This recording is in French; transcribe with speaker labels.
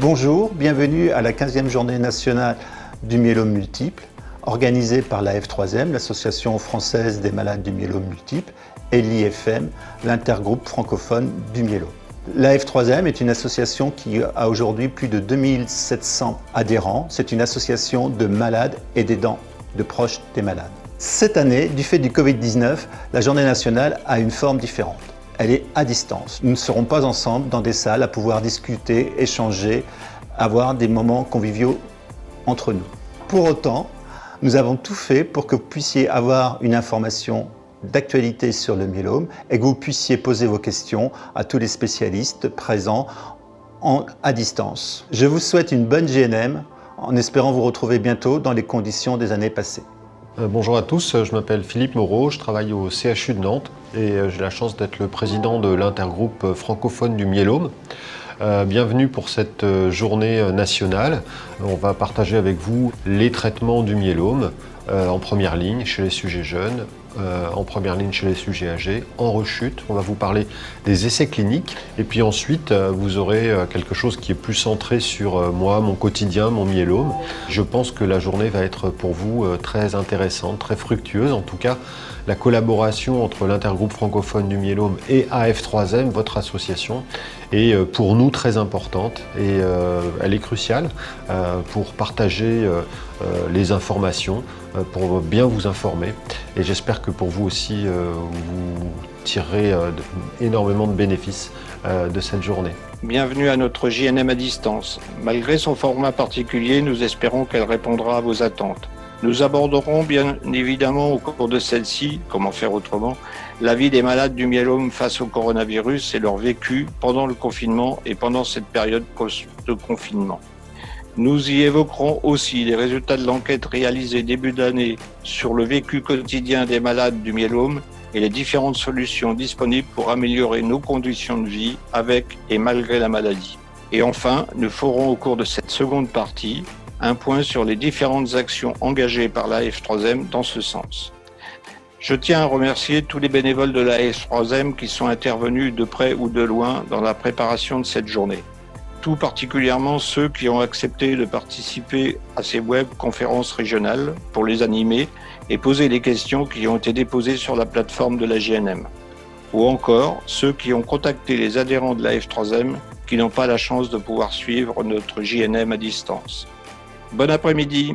Speaker 1: Bonjour, bienvenue à la 15e journée nationale du myélome multiple, organisée par la F3M, l'Association française des malades du myélome multiple, et l'IFM, l'intergroupe francophone du myélome. La F3M est une association qui a aujourd'hui plus de 2700 adhérents. C'est une association de malades et d'aidants, de proches des malades. Cette année, du fait du Covid-19, la journée nationale a une forme différente. Elle est à distance. Nous ne serons pas ensemble dans des salles à pouvoir discuter, échanger, avoir des moments conviviaux entre nous. Pour autant, nous avons tout fait pour que vous puissiez avoir une information d'actualité sur le myélome et que vous puissiez poser vos questions à tous les spécialistes présents à distance. Je vous souhaite une bonne GNM en espérant vous retrouver bientôt dans les conditions des années passées.
Speaker 2: Bonjour à tous, je m'appelle Philippe Moreau, je travaille au CHU de Nantes et j'ai la chance d'être le président de l'intergroupe francophone du myélome. Bienvenue pour cette journée nationale. On va partager avec vous les traitements du myélome en première ligne chez les sujets jeunes, en première ligne chez les sujets âgés, en rechute. On va vous parler des essais cliniques et puis ensuite vous aurez quelque chose qui est plus centré sur moi, mon quotidien, mon myélome. Je pense que la journée va être pour vous très intéressante, très fructueuse. En tout cas, la collaboration entre l'intergroupe francophone du myélome et AF3M, votre association, est pour nous très importante et elle est cruciale pour partager les informations, pour bien vous informer. Et j'espère que pour vous aussi, vous tirerez énormément de bénéfices de cette journée.
Speaker 3: Bienvenue à notre JNM à distance. Malgré son format particulier, nous espérons qu'elle répondra à vos attentes. Nous aborderons bien évidemment au cours de celle-ci, comment faire autrement, la vie des malades du myélome face au coronavirus et leur vécu pendant le confinement et pendant cette période post-confinement. Nous y évoquerons aussi les résultats de l'enquête réalisée début d'année sur le vécu quotidien des malades du myélome et les différentes solutions disponibles pour améliorer nos conditions de vie avec et malgré la maladie. Et enfin, nous ferons au cours de cette seconde partie un point sur les différentes actions engagées par la F3M dans ce sens. Je tiens à remercier tous les bénévoles de la F3M qui sont intervenus de près ou de loin dans la préparation de cette journée. Tout particulièrement ceux qui ont accepté de participer à ces web-conférences régionales pour les animer et poser les questions qui ont été déposées sur la plateforme de la GNM. Ou encore ceux qui ont contacté les adhérents de la F3M qui n'ont pas la chance de pouvoir suivre notre JNM à distance. Bon après-midi.